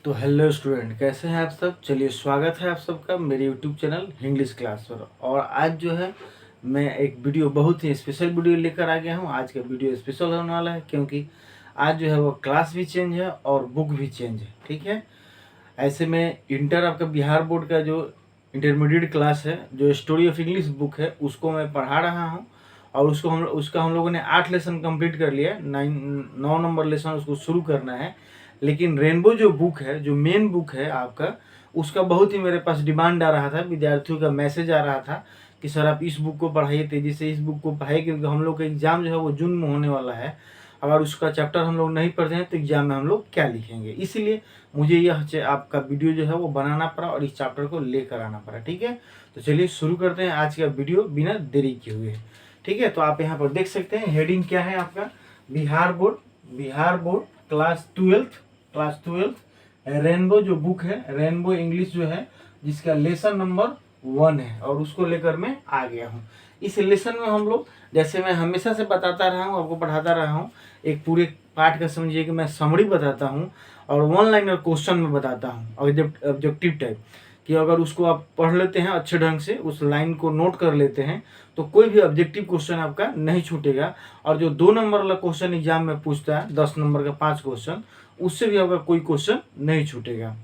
तो hello student, कैसे हैं आप सब। चलिए, स्वागत है आप सबका मेरे यूट्यूब चैनल इंग्लिश क्लास पर। और आज जो है मैं एक वीडियो, बहुत ही स्पेशल वीडियो लेकर आ गया हूं। आज का वीडियो स्पेशल होने वाला है क्योंकि आज जो है वो क्लास भी चेंज है और बुक भी चेंज है। ठीक है, ऐसे में इंटर आपका बिहार बोर्ड का जो इंटरमीडिएट क्लास है, जो स्टोरी ऑफ इंग्लिश बुक है, उसको मैं पढ़ा रहा हूँ। और उसका हम लोगों ने 8 लेसन कंप्लीट कर लिया है। 9 नंबर लेसन उसको शुरू करना है। लेकिन रेनबो जो बुक है, जो मेन बुक है आपका, उसका बहुत ही मेरे पास डिमांड आ रहा था, विद्यार्थियों का मैसेज आ रहा था कि सर आप इस बुक को पढ़ाइए, तेज़ी से इस बुक को पढ़ाइए, क्योंकि हम लोग का एग्ज़ाम जो है वो जून में होने वाला है। अगर उसका चैप्टर हम लोग नहीं पढ़ते हैं तो एग्ज़ाम में हम लोग क्या लिखेंगे। इसीलिए मुझे यह आपका वीडियो जो है वो बनाना पड़ा और इस चैप्टर को लेकर आना पड़ा। ठीक है, तो चलिए शुरू करते हैं आज का वीडियो बिना देरी किए हुए। ठीक है, तो आप यहाँ पर देख सकते हैं हेडिंग क्या है आपका, Bihar board class twelfth rainbow जो बुक है, रेनबो इंग्लिश जो है, जिसका लेसन नंबर 1 है, और उसको लेकर मैं आ गया हूँ। इस लेसन में हम लोग, जैसे मैं हमेशा से बताता रहा हूँ, आपको पढ़ाता रहा हूँ, एक पूरे पाठ का समझिए कि मैं समरी बताता हूँ और 1 लाइनर क्वेश्चन में बताता हूँ, ऑब्जेक्टिव टाइप, कि अगर उसको आप पढ़ लेते हैं अच्छे ढंग से, उस लाइन को नोट कर लेते हैं, तो कोई भी ऑब्जेक्टिव क्वेश्चन आपका नहीं छूटेगा। और जो 2 नंबर वाला क्वेश्चन एग्जाम में पूछता है, 10 नंबर का 5 क्वेश्चन, उससे भी आपका कोई क्वेश्चन नहीं छूटेगा,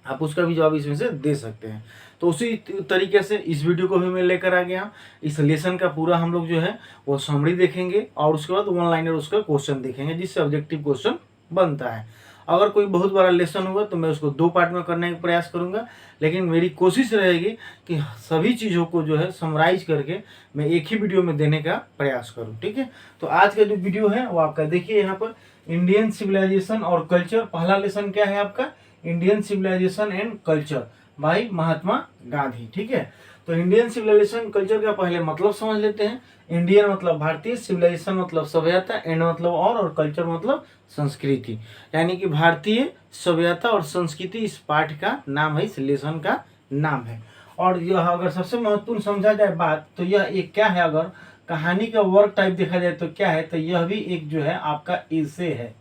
आप उसका भी जवाब इसमें से दे सकते हैं। तो उसी तरीके से इस वीडियो को भी मैं लेकर आ गया हूँ। इस लेसन का पूरा हम लोग जो है वो समरी देखेंगे और उसके बाद 1 लाइनर उसका क्वेश्चन देखेंगे, जिससे ऑब्जेक्टिव क्वेश्चन बनता है। अगर कोई बहुत बड़ा लेसन होगा तो मैं उसको 2 पार्ट में करने का प्रयास करूंगा, लेकिन मेरी कोशिश रहेगी कि सभी चीज़ों को जो है समराइज करके मैं एक ही वीडियो में देने का प्रयास करूं। ठीक है, तो आज का जो वीडियो है वो आपका देखिए यहाँ पर, इंडियन सिविलाइजेशन और कल्चर। पहला लेसन क्या है आपका, Indian civilisation and culture by Mahatma Gandhi. ठीक है, तो इंडियन सिविलाइजेशन कल्चर का पहले मतलब समझ लेते हैं। इंडियन मतलब भारतीय, सिविलाइजेशन मतलब सभ्यता, एंड मतलब और कल्चर मतलब संस्कृति, यानी कि भारतीय सभ्यता और संस्कृति इस पाठ का नाम है, इस लेसन का नाम है। और यह अगर सबसे महत्वपूर्ण समझा जाए बात, तो यह एक क्या है, अगर कहानी का वर्क टाइप देखा जाए तो क्या है, तो यह भी एक जो है आपका एसे है।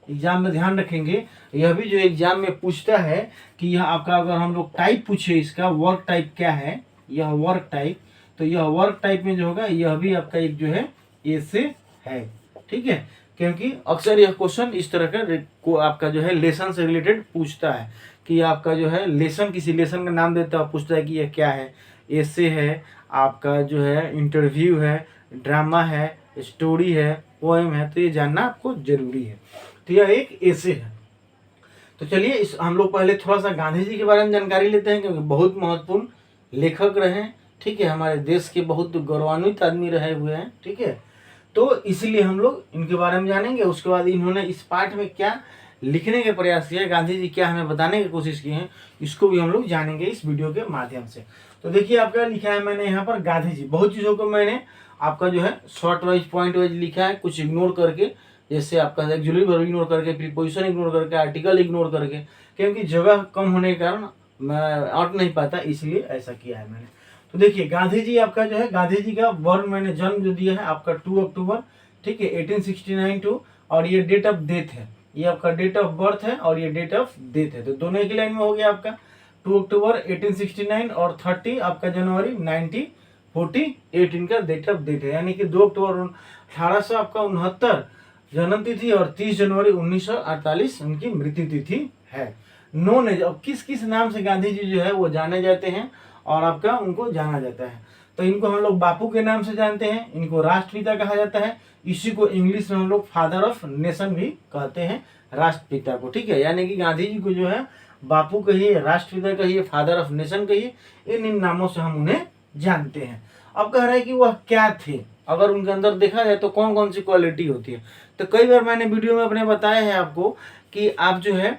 एग्जाम में ध्यान रखेंगे, यह भी जो एग्जाम में पूछता है कि यह आपका, अगर हम लोग टाइप पूछे इसका वर्क टाइप क्या है, यह वर्क टाइप, तो यह वर्क टाइप में जो होगा यह भी आपका एक जो है एसे है। ठीक है, क्योंकि अक्सर यह क्वेश्चन इस तरह का को आपका जो है लेसन से रिलेटेड पूछता है, कि आपका जो है लेसन, किसी लेसन का नाम देता है, पूछता है कि यह क्या है, एसे है, आपका जो है इंटरव्यू है, ड्रामा है, स्टोरी है, पोएम है, तो ये जानना आपको जरूरी है। तो यह एक एसे है। तो चलिए इस हम लोग पहले थोड़ा सा गांधी जी के बारे में जानकारी लेते हैं, क्योंकि बहुत महत्वपूर्ण लेखक रहे। ठीक है, हमारे देश के बहुत गौरवान्वित आदमी रहे हुए हैं। ठीक है, तो इसलिए हम लोग इनके बारे में जानेंगे। उसके बाद इन्होंने इस पाठ में क्या लिखने का प्रयास किया है, गांधी जी क्या हमें बताने की कोशिश की है, इसको भी हम लोग जानेंगे इस वीडियो के माध्यम से। तो देखिए आपका लिखा है मैंने यहाँ पर गांधी जी, बहुत चीज़ों को मैंने आपका जो है शॉर्ट वाइज पॉइंट वाइज लिखा है, कुछ इग्नोर करके, जैसे आपका एक्चुअली वर्ब इग्नोर करके, प्रीपोजिशन इग्नोर करके, आर्टिकल इग्नोर करके, क्योंकि जगह कम होने के कारण मैं अट नहीं पाता, इसलिए ऐसा किया है मैंने। तो देखिए गांधी जी आपका जो है, गांधी जी का वर्ष मैंने जन्म जो दिया है आपका 2 अक्टूबर, ठीक है, 1869 टू, और ये डेट ऑफ डेथ है, ये आपका डेट ऑफ बर्थ है और ये डेट ऑफ डेथ है, तो दोनों एक लाइन में हो गया आपका। 2 अक्टूबर 1869 और 30 आपका जनवरी 1948 इनका डेट ऑफ डेथ है, यानी कि 2 अक्टूबर 1800 आपका 69 जन्म तिथि और 30 जनवरी 1948 उनकी मृत्यु तिथि है। नोन एज, अब किस किस नाम से गांधी जी जो है वो जाने जाते हैं और आपका उनको जाना जाता है, तो इनको हम लोग बापू के नाम से जानते हैं, इनको राष्ट्रपिता कहा जाता है, इसी को इंग्लिश में हम लोग फादर ऑफ नेशन भी कहते हैं, राष्ट्रपिता को। ठीक है, यानी कि गांधी जी को जो है बापू कहिए, राष्ट्रपिता कहिए, फादर ऑफ नेशन कहिए, इन नामों से हम उन्हें जानते हैं। अब कह रहा है कि वह क्या थे, अगर उनके अंदर देखा जाए तो कौन कौन सी क्वालिटी होती है। तो कई बार मैंने वीडियो में अपने बताया है आपको कि आप जो है,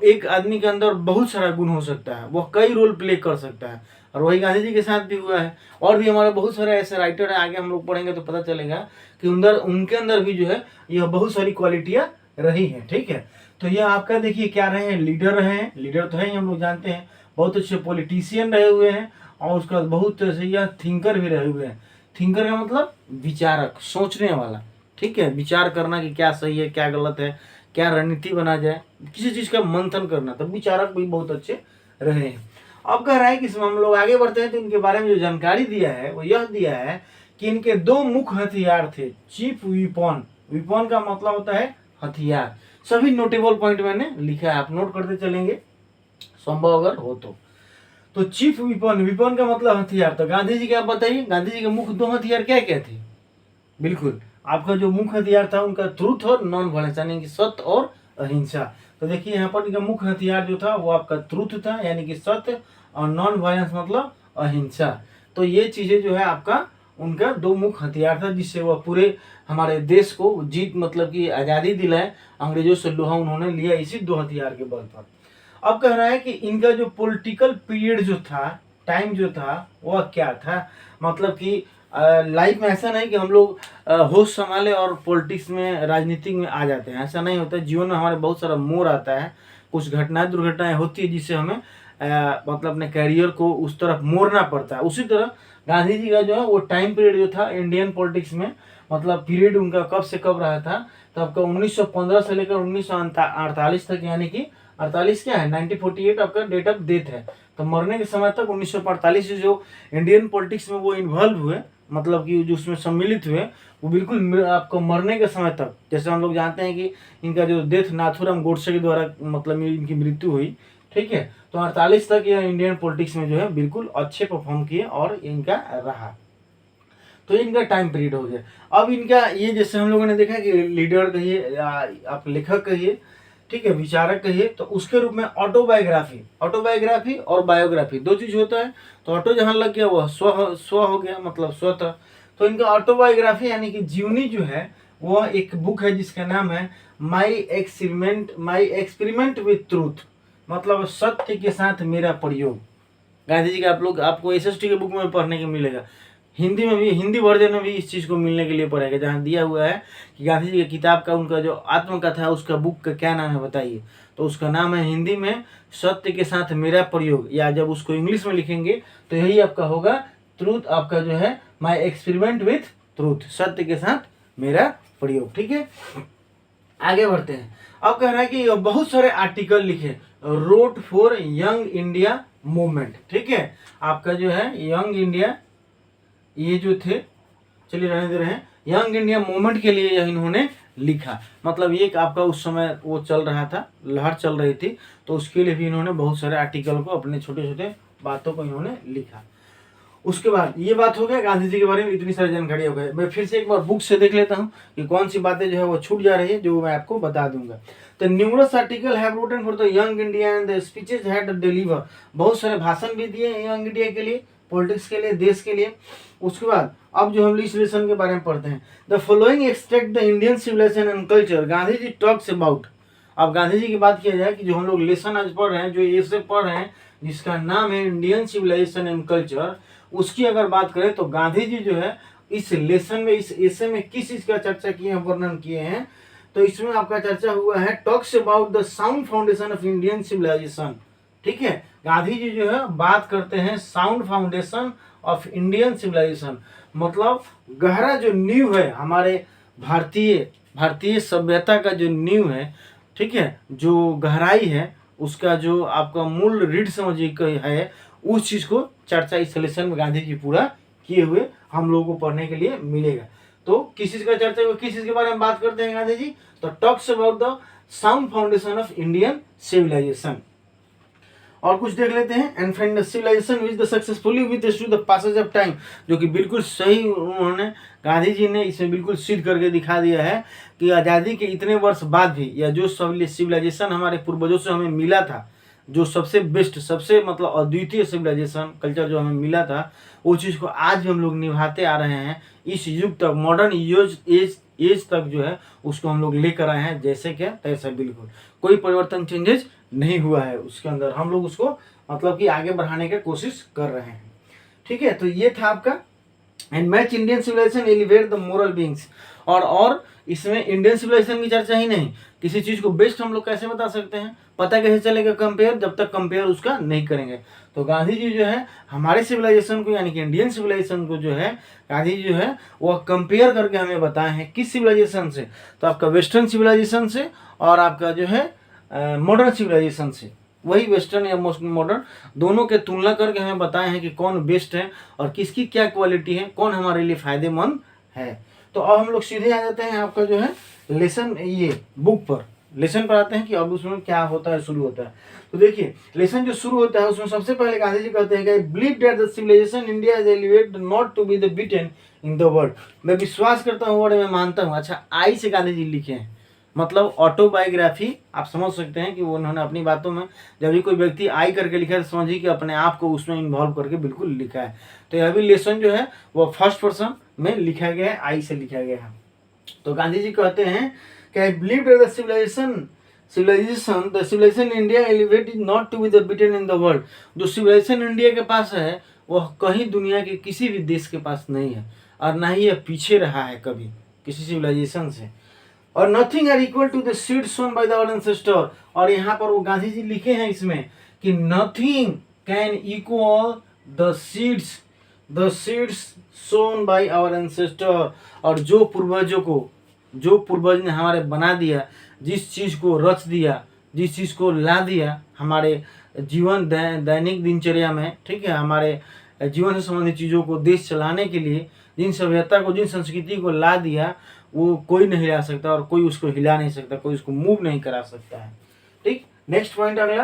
एक आदमी के अंदर बहुत सारा गुण हो सकता है, वह कई रोल प्ले कर सकता है, और वही गांधी जी के साथ भी हुआ है। और भी हमारे बहुत सारे ऐसे राइटर हैं, आगे हम लोग पढ़ेंगे तो पता चलेगा कि उनके अंदर भी जो है यह बहुत सारी क्वालिटियां रही हैं। ठीक है, तो यह आपका देखिए क्या रहे हैं, लीडर रहे हैं, लीडर तो है ही हम लोग जानते हैं, बहुत अच्छे पॉलिटिशियन रहे हुए हैं, और उसका बहुत से यह थिंकर भी रहे हुए हैं। थिंकर का मतलब विचारक, सोचने वाला। ठीक है, विचार करना कि क्या सही है क्या गलत है, क्या रणनीति बना जाए, किसी चीज़ का मंथन करना, तब विचारक भी बहुत अच्छे रहे हैं। अब कह रहा है कि इसमें हम लोग आगे बढ़ते हैं तो इनके बारे में जो जानकारी दिया है वो यह दिया है कि इनके 2 मुख्य हथियार थे। चीफ वीपन, वीपन का मतलब होता है हथियार। सभी नोटेबल पॉइंट मैंने लिखा है, आप नोट करते चलेंगे संभव अगर हो तो चीफ वीपन, वीपन का मतलब हथियार। तो गांधी जी के आप बताइए, गांधी जी के मुख्य 2 हथियार क्या क्या थे? बिल्कुल, आपका जो मुख्य हथियार था उनका ट्रूथ और नॉन वायलेंस, यानी कि सत्य और अहिंसा। तो देखिए यहाँ पर इनका मुख्य हथियार जो था वो आपका ट्रूथ था, यानी कि सत्य, और नॉन वायलेंस मतलब अहिंसा। तो ये चीजें जो है आपका उनका 2 मुख्य हथियार था, जिससे वह पूरे हमारे देश को जीत मतलब कि आज़ादी दिलाए। अंग्रेजों से लोहा उन्होंने लिया इसी 2 हथियार के बल पर। अब कह रहा है कि इनका जो पॉलिटिकल पीरियड जो था, टाइम जो था वह क्या था, मतलब कि लाइफ में ऐसा नहीं कि हम लोग होश संभाले और पॉलिटिक्स में, राजनीतिक में आ जाते हैं, ऐसा नहीं होता। जीवन में हमारे बहुत सारा मोड़ आता है, कुछ घटनाएं दुर्घटनाएं होती है जिससे हमें मतलब अपने कैरियर को उस तरफ मोड़ना पड़ता है। उसी तरह गांधी जी का जो है वो टाइम पीरियड जो था इंडियन पॉलिटिक्स में, मतलब पीरियड उनका कब से कब रहा था, तो आपका 1915 से लेकर 1948 तक, यानी कि 48 क्या है 1948 आपका डेट ऑफ डेथ है। तो मरने के समय तक 1948 से जो इंडियन पॉलिटिक्स में वो इन्वॉल्व हुए, मतलब कि जो उसमें सम्मिलित हुए, वो बिल्कुल आपको मरने के समय तक, जैसे हम लोग जानते हैं कि इनका जो डेथ नाथूराम गोडसे के द्वारा मतलब इनकी मृत्यु हुई, ठीक है। तो 48 तक यह इंडियन पॉलिटिक्स में जो है बिल्कुल अच्छे परफॉर्म किए और इनका रहा। तो इनका टाइम पीरियड हो गया। अब इनका ये जैसे हम लोगों ने देखा कि लीडर कहिए, आप लेखक कहिए, ठीक है, विचारक कहिए, तो उसके रूप में ऑटोबायोग्राफी, ऑटोबायोग्राफी और बायोग्राफी 2 चीज होता है। तो ऑटो जहां लग गया वह स्व हो गया, मतलब स्वतः। तो इनका ऑटोबायोग्राफी यानी कि जीवनी जो है वह एक बुक है जिसका नाम है माई एक्सपेरिमेंट विथ ट्रूथ, मतलब सत्य के साथ मेरा प्रयोग। गांधी जी का आप लोग आपको एसएसटी के बुक में पढ़ने को मिलेगा, हिंदी में भी, हिंदी वर्जन में भी इस चीज़ को मिलने के लिए पड़ेगा, जहाँ दिया हुआ है कि गांधी जी की किताब का, उनका जो आत्मकथा है उसका बुक का क्या नाम है बताइए। तो उसका नाम है हिंदी में सत्य के साथ मेरा प्रयोग, या जब उसको इंग्लिश में लिखेंगे तो यही आपका होगा ट्रूथ, आपका जो है माई एक्सपेरिमेंट विथ ट्रूथ, सत्य के साथ मेरा प्रयोग। ठीक है, आगे बढ़ते हैं। अब कह रहा है कि बहुत सारे आर्टिकल लिखे, wrote for Young India movement, ठीक है। आपका जो है यंग इंडिया, ये जो थे, चलिए रहने दे रहे हैं, यंग इंडिया मूवमेंट के लिए यह इन्होंने लिखा, मतलब ये आपका उस समय वो चल रहा था, लहर चल रही थी, तो उसके लिए भी इन्होंने बहुत सारे आर्टिकल को, अपने छोटे छोटे बातों को इन्होंने लिखा। उसके बाद ये बात हो गया गांधी जी के बारे में, इतनी सारी जानकारी हो गई। मैं फिर से एक बार बुक से देख लेता हूँ कि कौन सी बातें जो है वो छूट जा रही है, जो मैं आपको बता दूंगा। तो numerous article have written for the Young India and the speeches had deliver, बहुत सारे भाषण भी दिए यंग इंडिया के लिए, पॉलिटिक्स के लिए, देश के लिए। उसके बाद अब जो हम इस लेसन के बारे में पढ़ते हैं, the following extract the Indian civilisation and culture, Gandhi ji talks about. अब गांधी जी की बात किया जाए कि जो हम लोग लेसन आज पढ़ रहे हैं, जो ये से पढ़ रहे हैं, जिसका नाम है इंडियन सिविलाइजेशन एंड कल्चर, उसकी अगर बात करें तो गांधी जी जो है इस लेसन में, इस एसे में किस चीज का चर्चा किए हैं, वर्णन किए हैं, तो इसमें आपका चर्चा हुआ है talks about the sound foundation of Indian civilization. ठीक है, गांधी जी जो है बात करते हैं sound foundation of Indian civilization, मतलब गहरा जो नींव है हमारे भारतीय सभ्यता का जो नींव है, ठीक है, जो गहराई है उसका, जो आपका मूल रीढ़ समझिए है, उस चीज को चर्चा इस लेसन में गांधी जी पूरा किए हुए हम लोगों को पढ़ने के लिए मिलेगा। तो किस चीज का चर्चा हुआ, किस चीज के बारे में बात करते हैं गांधी जी, तो talks about the sound foundation of Indian civilisation. और कुछ देख लेते हैं, and find the civilization which the successfully with the passage of time, जो कि बिल्कुल सही उन्होंने, गांधी जी ने इसमें बिल्कुल सिद्ध करके दिखा दिया है कि आज़ादी के इतने वर्ष बाद भी, या जो सिविलाइजेशन हमारे पूर्वजों से हमें मिला था, जो सबसे बेस्ट, सबसे मतलब अद्वितीय सिविलाइजेशन कल्चर जो हमें मिला था, वो चीज़ को आज भी हम लोग निभाते आ रहे हैं, इस युग तक, मॉडर्न एज तक जो है उसको हम लोग लेकर आए हैं, जैसे क्या तैसा, बिल्कुल कोई परिवर्तन, चेंजेस नहीं हुआ है उसके अंदर, हम लोग उसको मतलब कि आगे बढ़ाने की कोशिश कर रहे हैं। ठीक है, तो ये था आपका and match Indian civilization elevate the moral beings, और इसमें इंडियन सिविलाइजेशन की चर्चा ही नहीं। किसी चीज़ को बेस्ट हम लोग कैसे बता सकते हैं, पता कैसे चलेगा कंपेयर, जब तक कंपेयर उसका नहीं करेंगे। तो गांधी जी जो है हमारे सिविलाइजेशन को यानी कि इंडियन सिविलाइजेशन को जो है गांधी जी जो है वह कंपेयर करके हमें बताए हैं किस सिविलाइजेशन से, तो आपका वेस्टर्न सिविलाइजेशन से और आपका जो है मॉडर्न सिविलाइजेशन से। वही वेस्टर्न या मॉडर्न दोनों के तुलना करके हमें बताए हैं कि कौन बेस्ट है और किसकी क्या क्वालिटी है, कौन हमारे लिए फायदेमंद है। तो अब हम लोग सीधे आ जाते हैं आपका जो है लेसन, ये बुक पर लेसन पर आते हैं कि अब उसमें क्या होता है, शुरू होता है। तो देखिए लेसन जो शुरू होता है उसमें सबसे पहले गांधी जी कहते हैं कि believe that the civilization India is elevated not to be the beaten in the world. मैं विश्वास करता हूँ, वर्ड में मानता हूँ। अच्छा, आई से गांधी जी लिखे हैं, मतलब ऑटोबायोग्राफी आप समझ सकते हैं कि वो उन्होंने अपनी बातों में जब भी कोई व्यक्ति आई करके लिखा है तो समझिए कि अपने आप को उसमें इन्वॉल्व करके बिल्कुल लिखा है। तो यह भी लेसन जो है वो फर्स्ट पर्सन में लिखा गया है, आई से लिखा गया है। तो गांधी जी कहते हैं कि I believe that the civilization India elevate is not to be the beaten in the world. जो सिविलाइजेशन इंडिया के पास है वह कहीं दुनिया के किसी भी देश के पास नहीं है, और ना ही यह पीछे रहा है कभी किसी सिविलाइजेशन से। और nothing are equal to the seed sown by the our ancestor. और यहाँ पर वो गांधी जी लिखे हैं इसमें कि nothing can equal the seeds sown by our ancestor. और जो पूर्वज ने हमारे बना दिया, जिस चीज़ को रच दिया, जिस चीज़ को ला दिया हमारे जीवन दैनिक दिनचर्या में, ठीक है, हमारे जीवन से संबंधित चीज़ों को देश चलाने के लिए जिन सभ्यता को, जिन संस्कृति को ला दिया, वो कोई नहीं ला सकता और कोई उसको हिला नहीं सकता, कोई उसको मूव नहीं करा सकता है। ठीक, नेक्स्ट पॉइंट अगला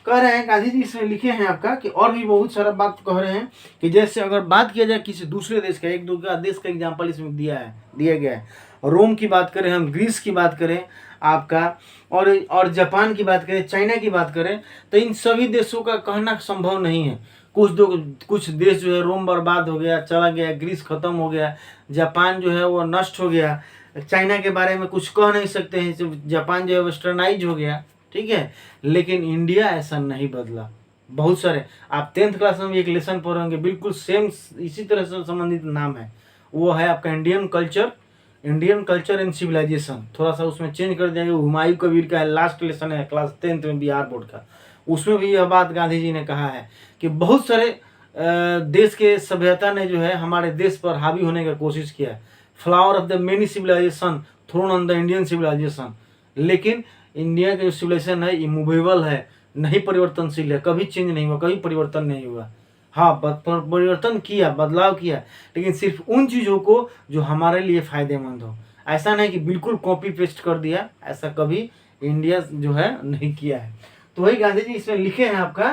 कह रहे हैं गांधी जी इसमें लिखे हैं आपका कि और भी बहुत सारा बात कह रहे हैं कि जैसे अगर बात किया जाए किसी दूसरे देश का, एक दूसरा देश का एग्जाम्पल इसमें दिया गया है। रोम की बात करें हम, ग्रीस की बात करें आपका, और जापान की बात करें, चाइना की बात करें, तो इन सभी देशों का कहना संभव नहीं है। कुछ देश जो है, रोम बर्बाद हो गया, चला गया, ग्रीस खत्म हो गया, जापान जो है वो नष्ट हो गया, चाइना के बारे में कुछ कह नहीं सकते हैं, जापान जो है वेस्टर्नाइज हो गया, ठीक है। लेकिन इंडिया ऐसा नहीं बदला। बहुत सारे आप 10th क्लास में एक लेसन पढ़ेंगे, बिल्कुल सेम इसी तरह से संबंधित नाम है, वो है आपका इंडियन कल्चर एंड सिविलाइजेशन। थोड़ा सा उसमें चेंज कर दिया, हुमायूं कबीर का लास्ट लेसन है क्लास 10th में बिहार बोर्ड का। उसमें भी यह बात गांधी जी ने कहा है कि बहुत सारे देश के सभ्यता ने जो है हमारे देश पर हावी होने का कोशिश किया। Flower of the many civilization thrown on the Indian civilization. लेकिन इंडिया का जो सिविलाइजेशन है इमूवेबल है, नहीं परिवर्तनशील है, कभी चेंज नहीं हुआ, कभी परिवर्तन नहीं हुआ। हाँ, परिवर्तन किया, बदलाव किया, लेकिन सिर्फ उन चीज़ों को जो हमारे लिए फायदेमंद हो। ऐसा नहीं कि बिल्कुल कॉपी पेस्ट कर दिया, ऐसा कभी इंडिया जो है नहीं किया है। तो वही गांधी जी इसमें लिखे हैं आपका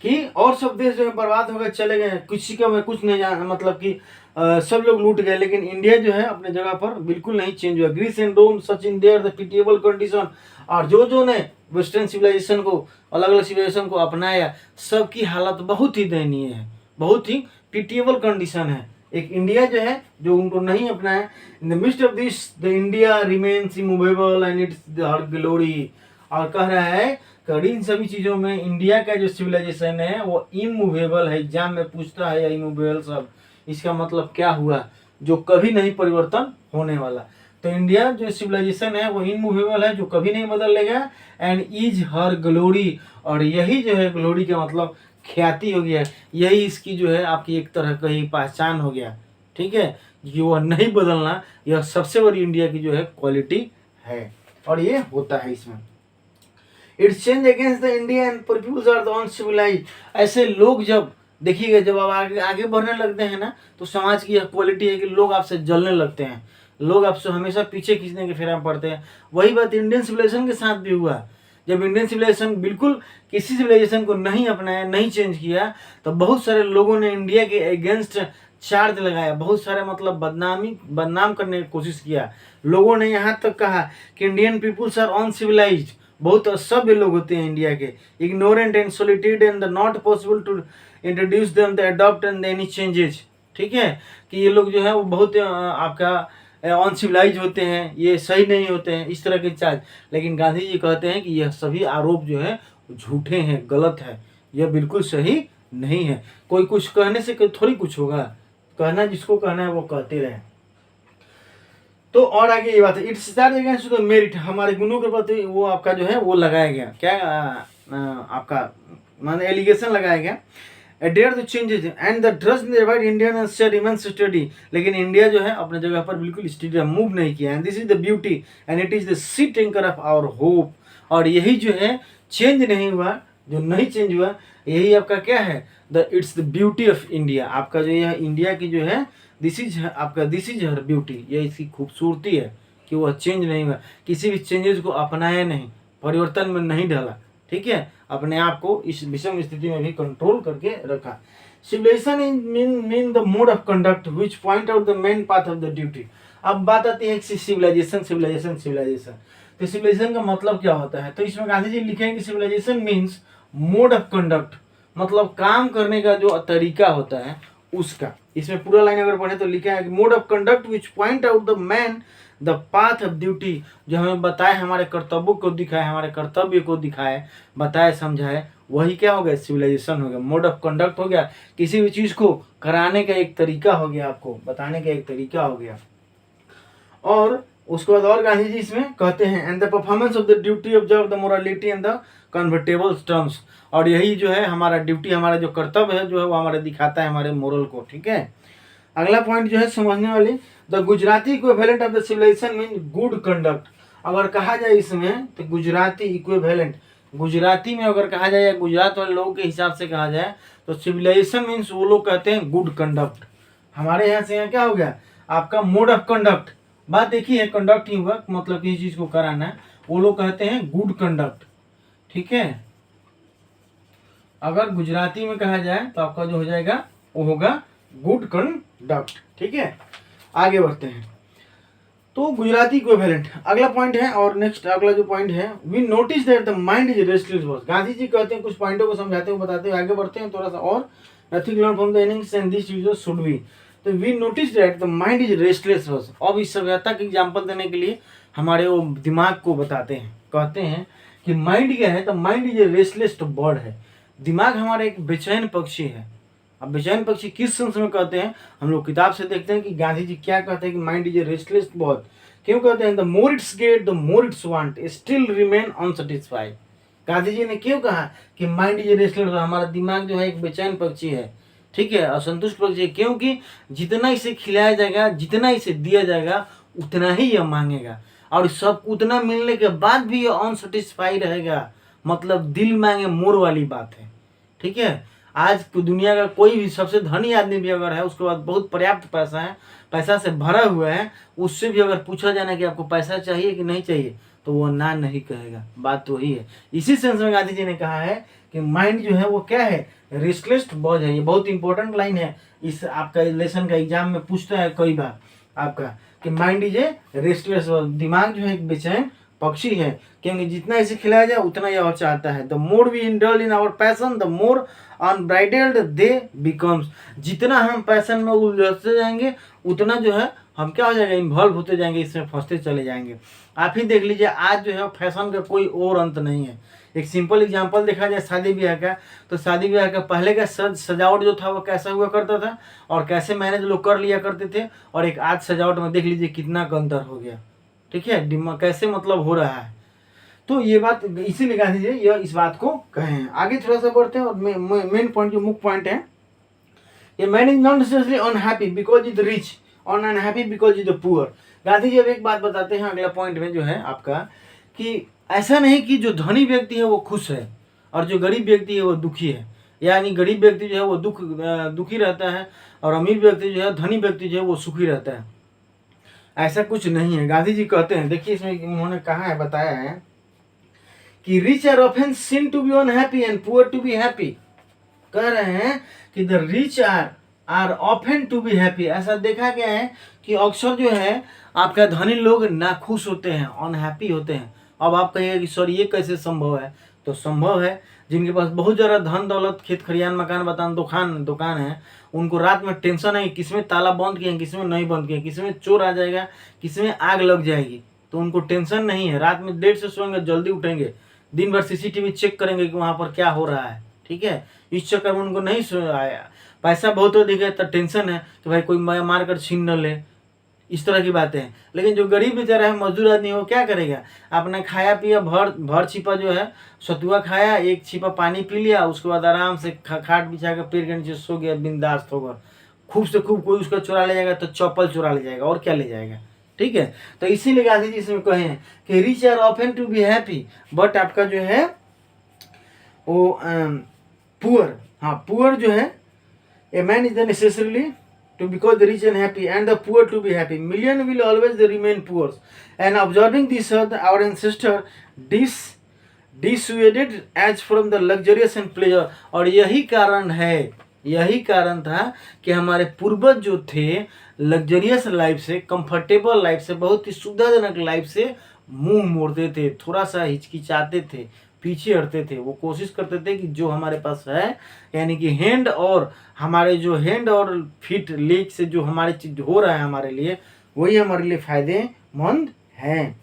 कि और सब देश जो है बर्बाद हो गए, चले गए, किसी का में कुछ नहीं जाना, मतलब कि सब लोग लूट गए, लेकिन इंडिया जो है अपने जगह पर बिल्कुल नहीं चेंज हुआ। Greece and Rome such in their the pitiable condition. और जो ने वेस्टर्न सिविलाइजेशन को, अलग अलग सिविलाइजेशन को अपनाया, सबकी हालत बहुत ही दयनीय है, बहुत ही पिटिएबल कंडीशन है। एक इंडिया जो है जो उनको नहीं अपनाया। In the mist of this the India remains immovable and it's her glory. और कह रहा है इन सभी चीज़ों में इंडिया का जो सिविलाइजेशन है वो इमूवेबल है। एग्जाम में पूछता है इमूवेबल सब, इसका मतलब क्या हुआ, जो कभी नहीं परिवर्तन होने वाला। तो इंडिया जो सिविलाइजेशन है वो इमूवेबल है, जो कभी नहीं बदलेगा, एंड इज हर ग्लोरी। और यही जो है ग्लोरी का मतलब ख्याति हो गया, यही इसकी जो है आपकी एक तरह का ही पहचान हो गया, ठीक है, कि वह नहीं बदलना, यह सबसे बड़ी इंडिया की जो है क्वालिटी है। और ये होता है इसमें। It's change against the India and peoples are the uncivilized. ऐसे लोग जब देखिएगा, जब आप आगे बढ़ने लगते हैं ना, तो समाज की यह क्वालिटी है कि लोग आपसे जलने लगते हैं, लोग आपसे हमेशा पीछे खींचने के फेरा में पड़ते हैं। वही बात इंडियन सिविलाइजेशन के साथ भी हुआ। जब इंडियन सिविलाइजेशन बिल्कुल किसी सिविलाइजेशन को नहीं अपनाया, नहीं चेंज किया, तो बहुत सारे लोगों ने इंडिया के अगेंस्ट चार्ज लगाया, बहुत सारे मतलब बदनाम करने की कोशिश किया। लोगों ने यहाँ तक कहा कि इंडियन पीपुल्स आर अनसिविलाइज्ड। बहुत असभ्य लोग होते हैं इंडिया के, ignorant and solitude and not possible to introduce them the adopt and any changes. ठीक है, कि ये लोग जो है वो बहुत आपका अनसिविलाइज होते हैं, ये सही नहीं होते हैं, इस तरह के चार्ज। लेकिन गांधी जी कहते हैं कि यह सभी आरोप जो है झूठे हैं, गलत है, यह बिल्कुल सही नहीं है। कोई कुछ कहने से थोड़ी कुछ होगा, कहना जिसको कहना है वो कहते रहे। तो और आगे ये बात है, it's charge against the merit, हमारे गुणों के प्रति वो आपका जो है वो लगाया गया क्या आपका मान एलिगेशन लगाया गया। adhere to changes and the trust in the right Indian culture remains steady, लेकिन इंडिया जो है अपने जगह पर बिल्कुल स्टेडी मूव नहीं किया है। This is the beauty and it is the sheet anchor of our hope, और यही जो है चेंज नहीं हुआ, जो नहीं चेंज हुआ, यही आपका क्या है, the it's the beauty of India, आपका जो यह इंडिया की जो है दिस इज आपका दिस इज हर ब्यूटी, ये इसकी खूबसूरती है कि वह चेंज नहीं हुआ, किसी भी चेंजेस को अपनाया नहीं, परिवर्तन में नहीं डाला, ठीक है, अपने आप को इस विषम स्थिति में भी कंट्रोल करके रखा। Civilization mean the mode of conduct which point out the man path of the duty. अब बात आती है सिविलाइजेशन सिविलाइजेशन सिविलाइजेशन, तो सिविलाइजेशन का मतलब क्या होता है, तो इसमें गांधी जी लिखेंगे civilization means mode of conduct, मतलब काम करने का जो तरीका होता है उसका। इसमें पूरा लाइन अगर पढ़े तो लिखा है कि mode of conduct which point out the man the path of duty, जो हमें बताए, हमारे कर्तव्यों को दिखाए, हमारे कर्तव्य को दिखाए, बताए, समझाए, वही क्या हो गया, सिविलाइजेशन हो गया। मोड ऑफ कंडक्ट हो गया, किसी भी चीज को कराने का एक तरीका हो गया, आपको बताने का एक तरीका हो गया। और उसके बाद और गांधी जी इसमें कहते हैं and the performance of the duty observe the morality and the convertible terms, और यही जो है हमारा ड्यूटी, हमारा जो कर्तव्य है जो है वो हमारे दिखाता है हमारे मोरल को, ठीक है। अगला पॉइंट जो है समझने वाली, the Gujarati equivalent of the civilization mean good conduct. अगर कहा जाए इसमें तो गुजराती इक्विवेलेंट, गुजराती में अगर कहा जाए या गुजरात वाले लोगों के हिसाब से कहा जाए तो सिविलाइजेशन मीन्स वो लोग कहते हैं गुड कंडक्ट। हमारे यहाँ से यहाँ क्या हो गया, आपका मोड ऑफ कंडक्ट, बात देखिए कंडक्ट ही हुआ, मतलब किसी चीज को कराना है, वो लोग कहते हैं गुड कंडक्ट, ठीक है। अगर गुजराती में कहा जाए तो आपका जो हो जाएगा वो होगा गुड कंडक्ट, ठीक है। आगे बढ़ते हैं, तो गुजराती इक्विवेलेंट अगला पॉइंट है। और नेक्स्ट अगला जो पॉइंट है, we notice that the mind is restless boss. Gandhi ji कहते हैं, कुछ पॉइंटों को समझाते हुए बताते हुए आगे बढ़ते हैं थोड़ा सा और, nothing learn from the innings and this users should be. तो we notice that the mind is restless boss. अब इस सभ्यता का एग्जाम्पल देने के लिए हमारे वो दिमाग को बताते हैं, कहते हैं कि माइंड क्या है, तो mind is a restless bird है, दिमाग हमारा एक बेचैन पक्षी है। अब बेचैन पक्षी किस सेंस में कहते हैं, हम लोग किताब से देखते हैं कि गांधी जी क्या कहते हैं कि mind is a restless bird. क्यों कहते हैं, the more it's get the more it's want still remain unsatisfied. Gandhi ji ने क्यों कहा कि माइंड इज ए रेस्टलेस, हमारा दिमाग जो है एक बेचैन पक्षी है, ठीक है, असंतुष्ट पक्षी है, क्योंकि जितना इसे खिलाया जाएगा, जितना इसे दिया जाएगा, उतना ही यह मांगेगा, और सब उतना मिलने के बाद भी यह अनसेटिस्फाइड रहेगा, मतलब दिल मांगे मोर वाली बात है, ठीक है। आज दुनिया का कोई भी सबसे धनी आदमी भी अगर है, उसके बाद बहुत पर्याप्त पैसा है, पैसा से भरा हुआ है, उससे भी अगर पूछा जाना कि आपको पैसा चाहिए कि नहीं चाहिए, तो वो ना नहीं कहेगा, बात तो वही है। इसी सेंस में गांधी जी ने कहा है कि माइंड जो है वो क्या है, रेस्टलेस बर्ड है। ये बहुत इंपॉर्टेंट लाइन है, इस आपका लेसन का एग्जाम में पूछता है कई बार आपका, कि mind is a restless bird, दिमाग जो है एक बेचैन पक्षी है, क्योंकि जितना इसे खिलाया जाए उतना यह और चाहता है। The more we indulge in our passion the more unbridled they becomes. जितना हम पैशन में उलझते जाएंगे उतना जो है हम क्या हो जाएगा, इन्वॉल्व होते जाएंगे, इसमें फंसते चले जाएंगे। आप ही देख लीजिए, आज जो है फैशन का कोई और अंत नहीं है। एक सिंपल एग्जांपल देखा जाए शादी ब्याह का, तो शादी ब्याह का पहले का सजावट जो था वो कैसा हुआ करता था और कैसे मैनेज लोग कर लिया करते थे, और एक आज सजावट में देख लीजिए कितना अंतर हो गया, ठीक है, कैसे मतलब हो रहा है। तो ये बात इसीलिए गांधी जी यह इस बात को कहे हैं। आगे थोड़ा सा बढ़ते हैं, और मेन पॉइंट जो मुख्य पॉइंट है, ये man is not necessarily unhappy because is rich or unhappy because is poor. Gandhi ji अब एक बात बताते हैं अगला पॉइंट में जो है आपका, कि ऐसा नहीं कि जो धनी व्यक्ति है वो खुश है और जो गरीब व्यक्ति है वो दुखी है, यानी गरीब व्यक्ति जो है वो दुखी रहता है और अमीर व्यक्ति जो है, धनी व्यक्ति जो है वो सुखी रहता है। ऐसा कुछ नहीं है। गांधी जी कहते हैं, देखिए इसमें उन्होंने कहा है, बताया है कि rich are often seen to be unhappy and poor to be happy. कह रहे हैं कि the rich are often to be happy. ऐसा देखा गया है कि अक्सर जो है आपका धनी लोग नाखुश होते हैं, अनहैप्पी होते हैं। अब आप कहिएगा कि सर ये कैसे संभव है, तो संभव है। जिनके पास बहुत ज़्यादा धन दौलत, खेत खलियान, मकान बतान, दुकान है, उनको रात में टेंशन है किसमें ताला बंद किए, किसमें नहीं बंद किए, किसमें चोर आ जाएगा, किसमें आग लग जाएगी, तो उनको टेंशन नहीं है। रात में देर से सोएंगे, जल्दी उठेंगे, दिन भर सीसीटीवी चेक करेंगे कि वहाँ पर क्या हो रहा है, ठीक है। इस चक्कर में उनको नहीं आया। पैसा बहुत हो दिखे तो टेंशन है कि भाई कोई मार कर छीन न ले, इस तरह की बातें हैं। लेकिन जो गरीब बेचारा है, मजदूर आदमी, वो क्या करेगा? अपना खाया पिया भर छिपा जो है सतुआ खाया, एक छिपा पानी पी लिया, उसके बाद आराम से खाट बिछा कर पेड़ के नीचे सो गया बिंदास होकर। खूब से खूब कोई उसका चुरा ले जाएगा तो चप्पल चुरा ले जाएगा, और क्या ले जाएगा? ठीक है, तो इसीलिए गांधी जी इसमें कहे हैं कि rich are often to be happy, but आपका जो है वो पुअर, हाँ पुअर जो है, a man is the necessarily to because the rich and happy and the poor to be happy. Million will always remain poor. And observing this, our ancestor dissuaded as from the luxurious and pleasure. और यही कारण है, यही कारण था कि हमारे पूर्वज जो थे लग्जरियस लाइफ से, कंफर्टेबल लाइफ से, बहुत ही सुविधाजनक लाइफ से मुंह मोड़ते थे, थोड़ा सा हिचकिचाते थे, पीछे हटते थे। वो कोशिश करते थे कि जो हमारे पास है, यानी कि हैंड और हमारे जो हैंड और फीट लेग से जो हमारे चीज हो रहा है हमारे लिए, वही हमारे लिए फायदेमंद है।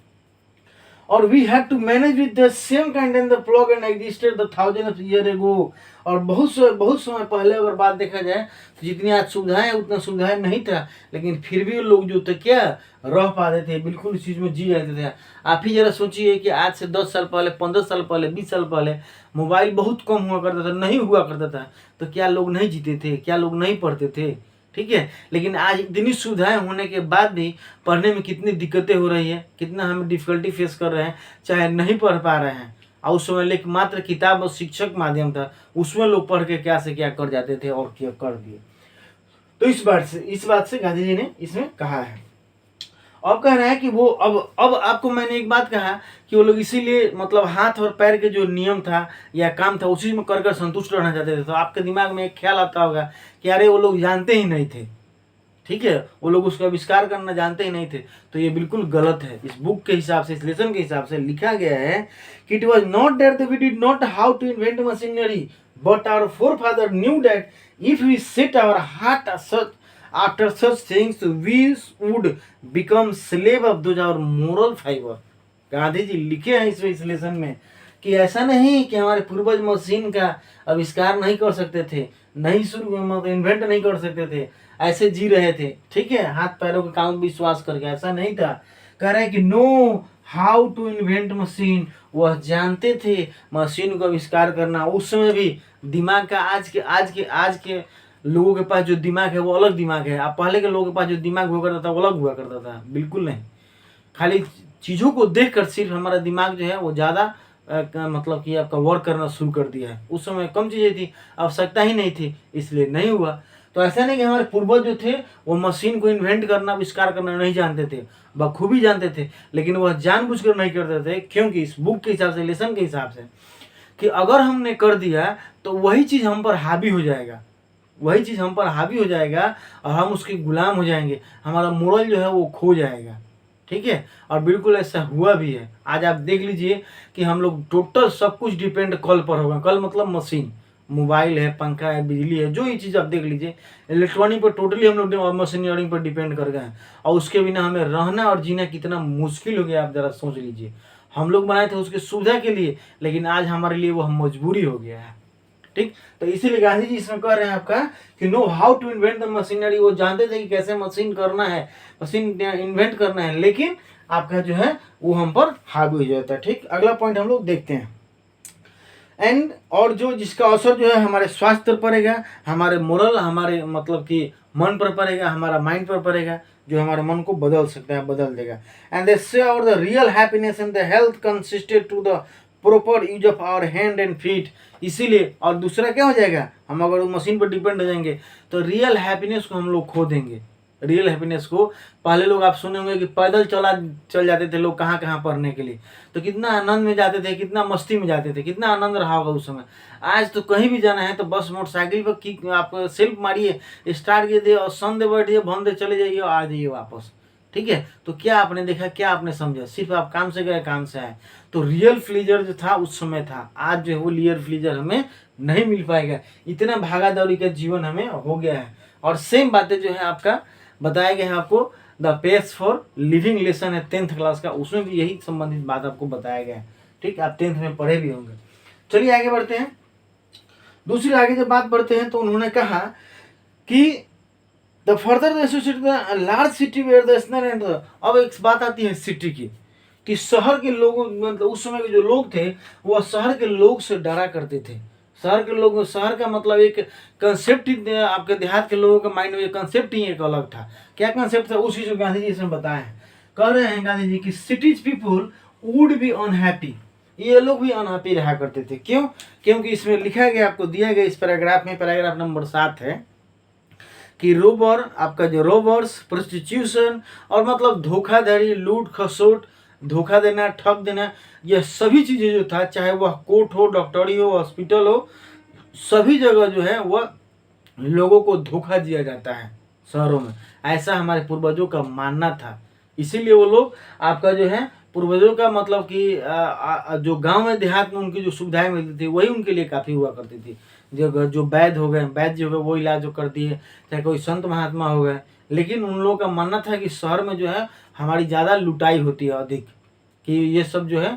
और we have to manage with the same kind and the plough and existed the thousand of year ago. और बहुत समय पहले अगर बात देखा जाए तो जितनी आज सुविधाएं उतना सुविधाएं नहीं था, लेकिन फिर भी लोग जो थे क्या रह पाते थे, बिल्कुल इस चीज़ में जी रहते थे। आप ही जरा सोचिए कि आज से 10 साल पहले, 15 साल पहले, 20 साल पहले मोबाइल बहुत कम हुआ करता था, नहीं हुआ करता था, तो क्या लोग नहीं जीते थे? क्या लोग नहीं पढ़ते थे? ठीक है, लेकिन आज इतनी सुविधाएं होने के बाद भी पढ़ने में कितनी दिक्कतें हो रही है, कितना हम डिफिकल्टी फेस कर रहे हैं, चाहे नहीं पढ़ पा रहे हैं। और उस समय लेकिन मात्र किताब और शिक्षक माध्यम था, उसमें लोग पढ़ के क्या से क्या कर जाते थे और क्या कर दिए। तो इस बात से गांधी जी ने इसमें कहा है। अब कह रहे हैं कि वो अब आपको मैंने एक बात कहा कि वो लोग इसीलिए मतलब हाथ और पैर के जो नियम था या काम था उसी में कर कर संतुष्ट रहना चाहते थे। तो आपके दिमाग में एक ख्याल आता होगा कि अरे वो लोग जानते ही नहीं थे, ठीक है, वो लोग उसका आविष्कार करना जानते ही नहीं थे। तो ये बिल्कुल गलत है। इस बुक के हिसाब से, इस लेसन के हिसाब से लिखा गया है कि it was not that we did not how to invent machinery, but our forefather knew that if we set our heart such after such things we would become slave of those our moral fiber। Gandhi ji लिखे हैं इस lesson में कि ऐसा नहीं कि हमारे पूर्वज मशीन का आविष्कार नहीं कर सकते थे, नहीं शुरू इन्वेंट नहीं कर सकते थे, ऐसे जी रहे थे, ठीक है, हाथ पैरों के काम विश्वास करके, ऐसा नहीं था। कह रहे हैं कि know how to invent machine, वह जानते थे मशीन को आविष्कार करना। उस समय भी दिमाग का आज के लोगों के पास जो दिमाग है वो अलग दिमाग है। आप पहले के लोगों के पास जो दिमाग हुआ करता था वो अलग हुआ करता था, बिल्कुल नहीं। खाली चीज़ों को देखकर सिर्फ हमारा दिमाग जो है वो ज़्यादा मतलब कि आपका वर्क करना शुरू कर दिया है। उस समय कम चीज़ें थी, आवश्यकता ही नहीं थी, इसलिए नहीं हुआ। तो ऐसा नहीं कि हमारे पूर्वज जो थे वो मशीन को इन्वेंट करना, आविष्कार करना नहीं जानते थे, बखूबी जानते थे, लेकिन वह जानबूझकर नहीं करते थे। क्योंकि इस बुक के हिसाब से, लेसन के हिसाब से, कि अगर हमने कर दिया तो वही चीज़ हम पर हावी हो जाएगा, वही चीज़ हम पर हावी हो जाएगा और हम उसके गुलाम हो जाएंगे, हमारा मोरल जो है वो खो जाएगा, ठीक है। और बिल्कुल ऐसा हुआ भी है। आज आप देख लीजिए कि हम लोग टोटल सब कुछ डिपेंड कल पर होगा। कल मतलब मशीन, मोबाइल है, पंखा है, बिजली है, जो ये चीज़ आप देख लीजिए इलेक्ट्रॉनिक पर टोटली हम लोग मशीनियरिंग पर डिपेंड कर गए हैं। और उसके बिना हमें रहना और जीना कितना मुश्किल हो गया, आप ज़रा सोच लीजिए। हम लोग बनाए थे उसके सुविधा के लिए, लेकिन आज हमारे लिए वो मजबूरी हो गया है, ठीक। तो इसीलिए गांधी जी इसमें कह रहे हैं आपका कि know how to invent the machinery. वो जानते थे कि कैसे मशीन करना है, मशीन इन्वेंट करना है, लेकिन आपका जो है वो हम पर हावी हो जाता है, ठीक। अगला पॉइंट हम लोग देखते हैं। एंड और जो जिसका असर जो है हमारे स्वास्थ्य पर पड़ेगा, हमारे मोरल, हमारे मतलब कि मन पर पड़ेगा, हमारा माइंड पर पड़ेगा, जो हमारे मन को बदल सकता है, बदल देगा। एंड दे से और the real happiness and the health consisted to the proper use of our hand and feet. इसीलिए और दूसरा क्या हो जाएगा, हम अगर मशीन पर डिपेंड हो जाएंगे तो रियल हैप्पीनेस को हम लोग खो देंगे। रियल हैप्पीनेस को, पहले लोग आप सुने होंगे कि पैदल चल जाते थे लोग कहाँ कहाँ पढ़ने के लिए, तो कितना आनंद में जाते थे, कितना मस्ती में जाते थे, कितना आनंद रहा होगा उस समय। आज तो कहीं भी जाना है तो बस मोटरसाइकिल पर किक आप सेल्फ मारिए, स्टार्ट किए दे और सन दे बैठिए, बंद दे चले जाइए और आ जाइए वापस, ठीक है। तो क्या आपने देखा, क्या आपने समझा, सिर्फ आप काम से गए, काम से आए। तो रियल फ्लीजर जो था उस समय था, आज जो है वो रियल फ्लीजर हमें नहीं मिल पाएगा। इतना भागा दौड़ी का जीवन हमें हो गया है। और सेम बातें जो है आपका बताया गया है आपको the pace for living lesson है 10th क्लास का, उसमें भी यही संबंधित बात आपको बताया गया है, ठीक। आप 10th में पढ़े भी होंगे। चलिए आगे बढ़ते हैं। दूसरी आगे जब बात बढ़ते हैं तो उन्होंने कहा कि the further associate the large city where the snare and अब एक बात आती है सिटी की, कि शहर के लोगों मतलब उस समय के जो लोग थे वह शहर के लोग से डरा करते थे। शहर के लोग, शहर का मतलब एक कंसेप्ट ही आपके देहात के लोगों के माइंड में कंसेप्ट ही एक अलग था। क्या कंसेप्ट था उसी जो गांधी जी इसमें बताए हैं। कह रहे हैं गांधी जी कि cities people would be unhappy, ये लोग भी अनहैप्पी रहा करते थे। क्यों? क्योंकि इसमें लिखा गया, आपको दिया गया इस पैराग्राफ में, पैराग्राफ नंबर 7 है कि रोबर, आपका जो रोबर्स, प्रोस्टिट्यूशन और मतलब धोखाधड़ी, लूट खसोट, धोखा देना, ठग देना, यह सभी चीज़ें जो था, चाहे वह कोर्ट हो, डॉक्टरी हो, हॉस्पिटल हो, सभी जगह जो है वह लोगों को धोखा दिया जाता है शहरों में। ऐसा हमारे पूर्वजों का मानना था। इसीलिए वो लोग आपका जो है पूर्वजों का मतलब कि जो गांव में देहात में उनकी जो सुविधाएं मिलती थी वही उनके लिए काफ़ी हुआ करती थी। जो वैद्य हो गए, वैद्य जो हो गए वो इलाज जो कर दिए, चाहे कोई संत महात्मा हो गए। लेकिन उन लोगों का मानना था कि शहर में जो है हमारी ज़्यादा लुटाई होती है, अधिक, कि ये सब जो है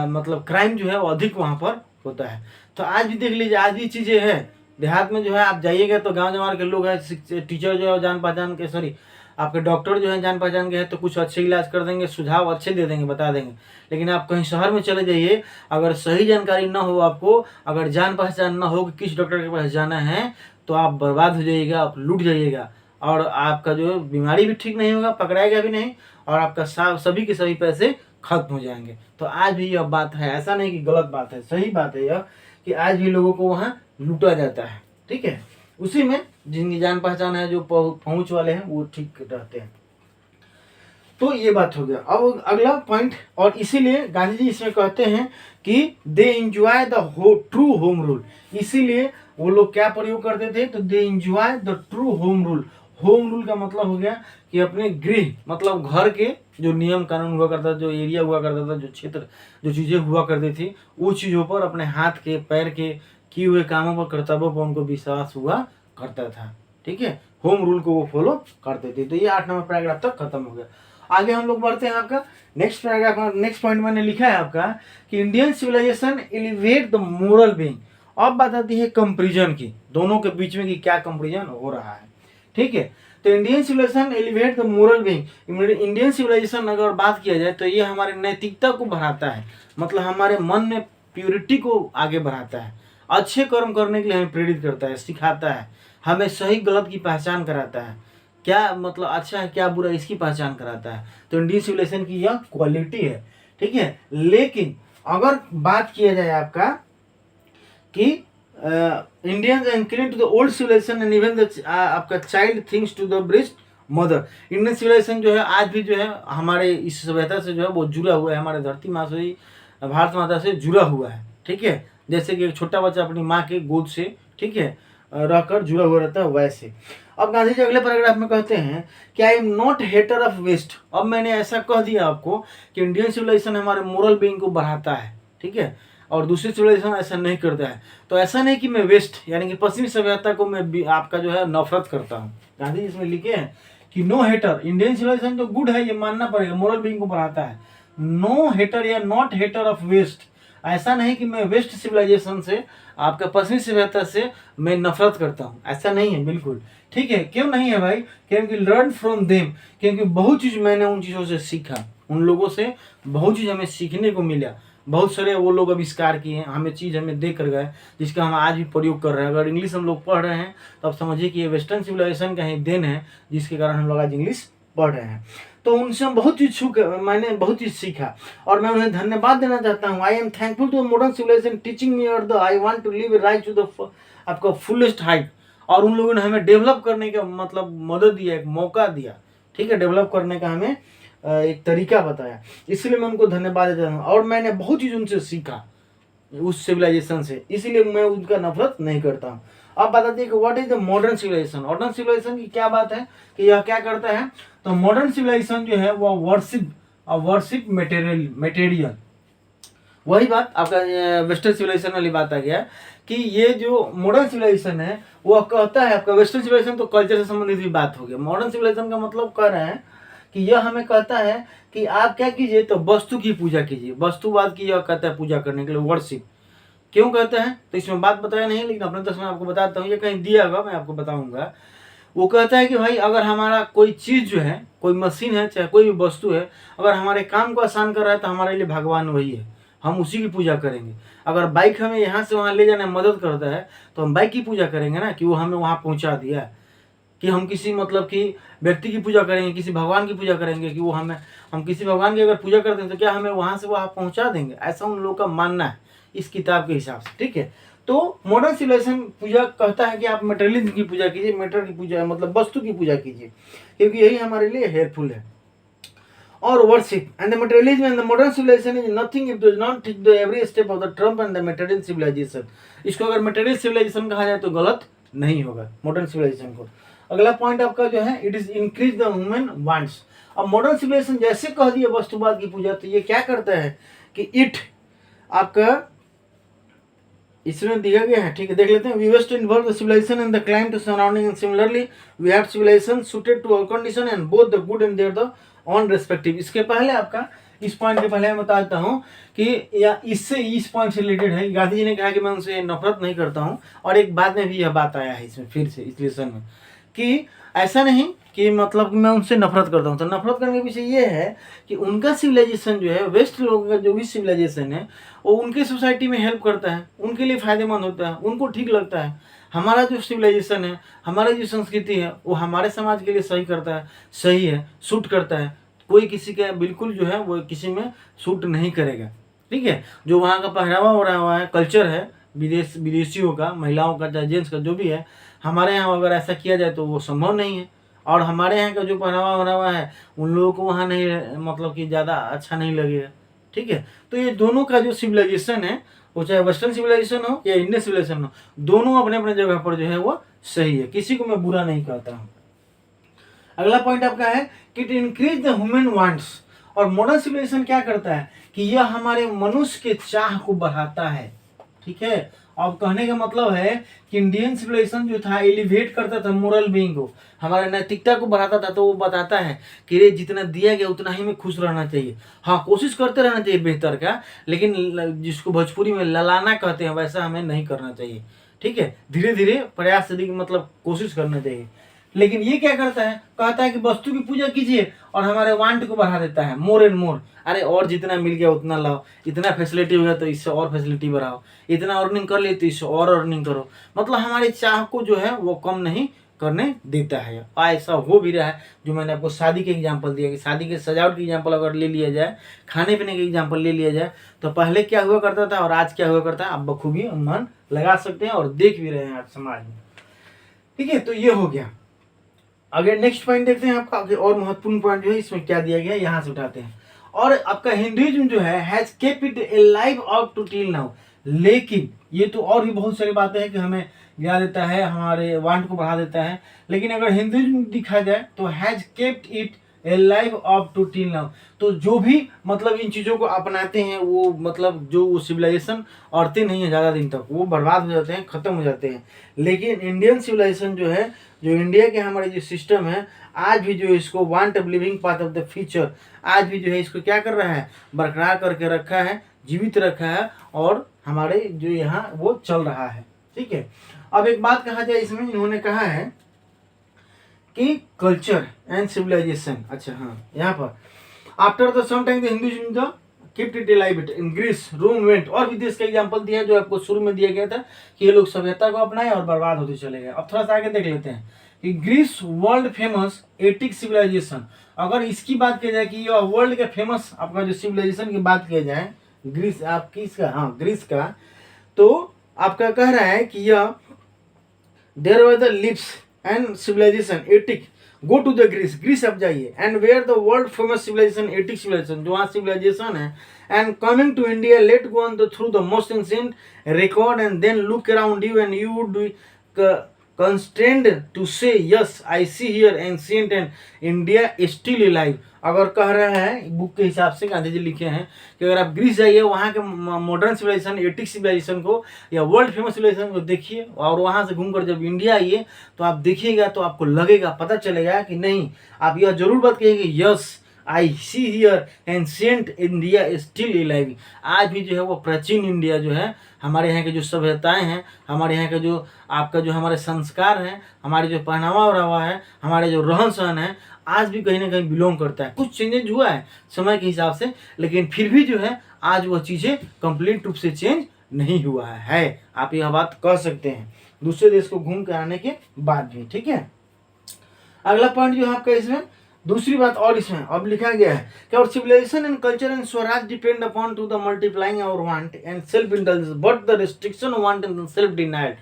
मतलब क्राइम जो है वो अधिक वहाँ पर होता है। तो आज भी देख लीजिए, आज भी चीज़ें हैं देहात में जो है, आप जाइएगा तो गांव जमार के लोग हैं, टीचर जो है जान पहचान के, सॉरी आपके डॉक्टर जो है जान पहचान के हैं, तो कुछ अच्छे इलाज कर देंगे, सुझाव अच्छे दे देंगे, बता देंगे। लेकिन आप कहीं शहर में चले जाइए, अगर सही जानकारी ना हो आपको, अगर जान पहचान ना हो कि किस डॉक्टर के पास जाना है, तो आप बर्बाद हो जाइएगा, आप लूट जाइएगा, और आपका जो बीमारी भी ठीक नहीं होगा, पकड़ाएगा भी नहीं, और आपका सभी के सभी पैसे खत्म हो जाएंगे। तो आज भी यह बात है, ऐसा नहीं कि गलत बात है, सही बात है यह, कि आज भी लोगों को वहाँ लूटा जाता है। ठीक है, उसी में जिनकी जान पहचान है, जो पहुंच वाले हैं, वो ठीक रहते हैं। तो ये बात हो गया। अब अगला पॉइंट, और इसीलिए गांधी जी इसमें कहते हैं कि they enjoy the true home rule. इसीलिए वो लोग क्या प्रयोग करते थे, तो they enjoy the true home rule. Home rule का मतलब हो गया कि अपने गृह, मतलब घर के जो नियम कानून हुआ करता था, जो एरिया हुआ करता था, जो क्षेत्र, जो चीज़ें हुआ करती थी, वो चीज़ों पर, अपने हाथ के पैर के किए हुए कामों पर, कर्तव्यों पर उनको विश्वास हुआ करता था। ठीक है, होम रूल को वो फॉलो करते थे। तो ये 8 नंबर पैराग्राफ तक खत्म हो गया। आगे हम लोग बढ़ते हैं। आपका नेक्स्ट पैराग्राफ, नेक्स्ट पॉइंट मैंने लिखा है आपका कि Indian civilization elevate the moral being. अब बात आती है कंपैरिजन की, दोनों के बीच में कि क्या कंपैरिजन हो रहा है। ठीक है, तो Indian civilization elevate the moral being. Indian civilization अगर बात किया जाए तो ये हमारे नैतिकता को बढ़ाता है, मतलब हमारे मन में प्योरिटी को आगे बढ़ाता है, अच्छे कर्म करने के लिए हमें प्रेरित करता है, सिखाता है, हमें सही गलत की पहचान कराता है, क्या मतलब अच्छा है क्या बुरा इसकी पहचान कराता है। तो इंडियन सिविलाइजेशन की यह क्वालिटी है। ठीक है, लेकिन अगर बात किया जाए आपका कि Indians enclave to the old civilisation and even the आपका child things to the breast mother. Indian civilisation जो है आज भी जो है हमारे इस सभ्यता से जो है वो जुड़ा हुआ है, हमारे धरती माँ से, भारत माता से जुड़ा हुआ है। ठीक है, जैसे कि एक छोटा बच्चा अपनी माँ के गोद से, ठीक है, रहकर जुड़ा हुआ रहता है, वैसे। अब गांधी जी अगले पैराग्राफ में कहते हैं कि I am not hater of west. अब मैंने ऐसा कह दिया आपको कि इंडियन सिविलाइजेशन हमारे मोरल बीइंग को बढ़ाता है। ठीक है, और दूसरी सिविलाइजेशन ऐसा नहीं करता है। तो ऐसा नहीं कि मैं वेस्ट यानी कि पश्चिमी सभ्यता को मैं आपका जो है नफरत करता हूँ। गांधी जी इसमें लिखे हैं कि नो हेटर, इंडियन सिविलाइजेशन तो गुड है, ये मानना पड़ेगा, मोरल बीइंग को बढ़ाता है। नो हेटर या नॉट हेटर ऑफ वेस्ट, ऐसा नहीं कि मैं वेस्ट सिविलाइजेशन से, आपका पश्चिमी सभ्यता से मैं नफरत करता हूँ, ऐसा नहीं है बिल्कुल। ठीक है, क्यों नहीं है भाई? क्योंकि लर्न फ्रॉम देम, क्योंकि बहुत चीज़ मैंने उन चीज़ों से सीखा, उन लोगों से बहुत चीज़ हमें सीखने को मिला। बहुत सारे वो लोग आविष्कार किए हैं, हमें चीज़ हमें दे कर गए, जिसका हम आज भी प्रयोग कर रहे हैं। अगर इंग्लिश हम लोग पढ़ रहे हैं तो आप समझिए कि ये वेस्टर्न सिविलाइजेशन का ही देन है, जिसके कारण हम लोग आज इंग्लिश पढ़ रहे हैं। तो उनसे हम बहुत चीज़ मैंने बहुत चीज़ सीखा, और मैं उन्हें धन्यवाद देना चाहता हूँ। I am thankful to modern civilisation teaching me और the I want to live right to the आपका फुलेस्ट हाइट। और उन लोगों ने हमें डेवलप करने का मतलब मदद दिया, एक मौका दिया। ठीक है, डेवलप करने का हमें एक तरीका बताया, इसलिए मैं उनको धन्यवाद देता हूँ। और मैंने बहुत चीज़ उनसे सीखा, उस सिविलाइजेशन से, इसीलिए मैं उनका नफरत नहीं करता हूँ। अब बताते हैं कि what is the modern civilization. Modern civilization की क्या बात है कि यह क्या करता है? तो मॉडर्न सिविलाइजेशन जो है वह वर्शिप मटेरियल, वही बात आपका वेस्टर्न सिविलाइजेशन वाली बात आ गया कि ये जो मॉडर्न सिविलाइजेशन है वह कहता है, आपका वेस्टर्न सिविलाइजेशन तो कल्चर से संबंधित भी बात हो गया। मॉडर्न सिविलाइजेशन का मतलब कह रहे हैं कि यह हमें कहता है कि आप क्या कीजिए, तो वस्तु की पूजा कीजिए, वस्तुवाद की यह कहता है पूजा करने के लिए, वर्शिप। क्यों कहते हैं तो इसमें बात बताया नहीं, लेकिन अपने दस में आपको बताता हूँ, ये कहीं दिया होगा, मैं आपको बताऊंगा। वो कहता है कि भाई अगर हमारा कोई चीज़ जो है, कोई मशीन है, चाहे कोई भी वस्तु है, अगर हमारे काम को आसान कर रहा है तो हमारे लिए भगवान वही है, हम उसी की पूजा करेंगे। अगर बाइक हमें यहाँ से वहाँ ले जाने में मदद करता है तो हम बाइक की पूजा करेंगे ना, कि वो हमें वहाँ पहुँचा दिया। कि हम किसी मतलब कि व्यक्ति की पूजा करेंगे, किसी भगवान की पूजा करेंगे कि वो हमें, हम किसी भगवान की अगर पूजा करते हैं तो क्या हमें वहाँ से वहाँ पहुँचा देंगे, ऐसा उन लोगों का मानना है इस किताब के हिसाब से। ठीक है, तो मॉडर्न सिविलाइजेशन पूजा कहता है कि आप मटेरियलिज्म की पूजा कीजिए, मैटर की पूजा मतलब वस्तु की पूजा कीजिए, क्योंकि यही हमारे लिए हेल्पफुल है। और worship and the materialism and the modern civilization is nothing if does not take the every step of the trump and the material civilization. इसको अगर मटेरियल सिविलाइजेशन कहा जाए तो गलत नहीं होगा मॉडर्न सिविलाइजेशन को। अगला पॉइंट आपका जो है, it is increase the human wants. अब मॉडर्न सिविलाइजेशन जैसे कह दिया वस्तुवाद की पूजा, तो ये क्या करता है कि इट आपका इसमें दिया गया है। ठीक है, देख लेते हैं। We wish to involve the civilization in the clime to surrounding and similarly we have civilization suited to our condition and both the good and their the own respective. इसके पहले आपका, इस पॉइंट के पहले मैं बता देता हूँ कि या इससे इस पॉइंट से रिलेटेड है। गांधी जी ने कहा कि मैं उनसे नफरत नहीं करता हूँ, और एक बाद में भी यह बात आया है इसमें फिर से इस लेसन में, कि ऐसा नहीं कि मतलब मैं उनसे नफरत करता हूँ। तो नफरत करने के पीछे ये है कि उनका सिविलाइजेशन जो है, वेस्ट लोगों का जो भी सिविलाइजेशन है, वो उनके सोसाइटी में हेल्प करता है, उनके लिए फायदेमंद होता है, उनको ठीक लगता है। हमारा जो सिविलाइजेशन है, हमारी जो संस्कृति है, वो हमारे समाज के लिए सही करता है, सही है, सूट करता है। कोई किसी का बिल्कुल जो है वो किसी में सूट नहीं करेगा। ठीक है, जो वहाँ का पहनावा हो रहा हुआ है, कल्चर है विदेशियों का, महिलाओं का, चाहे जेंट्स का, जो भी है, हमारे यहाँ अगर ऐसा किया जाए तो वो संभव नहीं है। और हमारे यहाँ का जो पहनावा हो रहा हुआ है, उन लोगों को वहाँ नहीं, मतलब कि ज़्यादा अच्छा नहीं लगेगा। ठीक है, तो ये दोनों का जो सिविलाइजेशन है, वो चाहे वेस्टर्न सिविलाइजेशन हो या इंडियन सिविलाइजेशन हो, दोनों अपने अपने जगह पर जो है वो सही है, किसी को मैं बुरा नहीं कहता हूँ। अगला पॉइंट आपका है कि it increase the human wants. और मॉडर्न सिविलाइजेशन क्या करता है कि यह हमारे मनुष्य के चाह को बढ़ाता है। ठीक है, अब कहने का मतलब है कि इंडियन सिविलाइजेशन जो था एलिवेट करता था मोरल बीइंग को, हमारे नैतिकता को बढ़ाता था। तो वो बताता है कि रे जितना दिया गया उतना ही में खुश रहना चाहिए। हाँ, कोशिश करते रहना चाहिए बेहतर का, लेकिन जिसको भोजपुरी में ललाना कहते हैं वैसा हमें नहीं करना चाहिए। ठीक है, धीरे धीरे प्रयास मतलब कोशिश करना चाहिए। लेकिन ये क्या करता है, कहता है कि वस्तु की पूजा कीजिए और हमारे वांट को बढ़ा देता है, मोर एंड मोर। अरे और जितना मिल गया उतना लाओ, इतना फैसिलिटी हो गया तो इससे और फैसिलिटी बढ़ाओ, इतना अर्निंग कर लिए तो इससे और अर्निंग करो। मतलब हमारे चाह को जो है वो कम नहीं करने देता है। ऐसा हो भी रहा है, जो मैंने आपको शादी के एग्जाम्पल दिया कि शादी के सजावट की एग्जाम्पल अगर ले लिया जाए, खाने पीने के एग्जाम्पल ले लिया जाए, तो पहले क्या हुआ करता था और आज क्या हुआ करता है, आप बखूबी अनुमान लगा सकते हैं और देख भी रहे हैं आज समाज में। ठीक है, तो ये हो गया। अगर नेक्स्ट पॉइंट देखते हैं आपका, आगे और महत्वपूर्ण पॉइंट जो है इसमें क्या दिया गया है, यहाँ से उठाते हैं। और आपका हिंदुइज्म जो है has kept it alive up to till now. लेकिन ये तो और भी बहुत सारी बातें हैं कि हमें गिरा देता है, हमारे वांट को बढ़ा देता है। लेकिन अगर हिंदुइज्म दिखा जाए तो has kept it live up to till now. तो जो भी मतलब इन चीज़ों को अपनाते हैं, वो मतलब जो वो सिविलाइजेशन औरतें नहीं है ज़्यादा दिन तक, वो बर्बाद हो जाते हैं, ख़त्म हो जाते हैं। लेकिन इंडियन सिविलाइजेशन जो है, जो इंडिया के हमारे जो सिस्टम है, आज भी जो इसको want of living part of the future, आज भी जो है इसको क्या कर रहा है, बरकरार करके रखा है, जीवित रखा है, और हमारे जो यहाँ वो चल रहा है। ठीक है, अब एक बात कहा जाए इसमें, इन्होंने कहा है कि कल्चर एंड सिविलाइजेशन। अच्छा हाँ, यहाँ पर after the some time the Hinduism the kept it alive in Greece, Rome went, और भी देश का एग्जाम्पल दिया है जो आपको शुरू में दिया गया था कि ये लोग सभ्यता को अपनाए और बर्बाद होते चले गए। अब थोड़ा सा आगे देख लेते हैं कि Greece world famous Attic civilization. अगर इसकी बात की जाए कि यह वर्ल्ड के फेमस आपका जो सिविलाइजेशन की बात की जाए, ग्रीस आप किसका, हाँ ग्रीस का, तो आपका कह रहा है कि यह there were the lips and civilization Attic, go to the Greece, Greece आप जाइए, and where the world famous civilization Attic civilization, जो वहाँ सिविलाइजेशन है, and coming to India let go on the through the most ancient record and then look around you and you would be constrained to say yes I see here ancient and India still alive। अगर कह रहे हैं book के हिसाब से गांधी जी लिखे हैं कि अगर आप ग्रीस जाइए, वहाँ के मॉडर्न सिविलाइजेशन एटिक सिविलाइजेशन को या वर्ल्ड फेमस सिविलाइजेशन को देखिए, और वहाँ से घूमकर जब इंडिया आइए तो आप देखिएगा तो आपको लगेगा, पता चलेगा कि नहीं, आप यह जरूर बात कहिए कि yes I see here ancient India still alive. आज भी जो है वो प्राचीन इंडिया जो है, हमारे यहाँ के जो सभ्यताएं हैं, हमारे यहाँ के जो आपका जो हमारे संस्कार हैं, हमारे जो पहनावा ओढ़ावा है, हमारे जो रहन सहन है, आज भी कहीं ना कहीं बिलोंग करता है। कुछ चेंजेज हुआ है समय के हिसाब से, लेकिन फिर भी जो है आज वह चीज़ें कंप्लीट रूप से चेंज नहीं हुआ है। आप यह बात कह सकते हैं दूसरे देश को घूम कर आने के बाद भी। ठीक है, अगला पॉइंट जो है आपका इसमें दूसरी बात और इसमें अब लिखा गया है कि और civilization and culture and swaraj depend upon to the multiplying our want and self intelligence but the restriction want and self denial.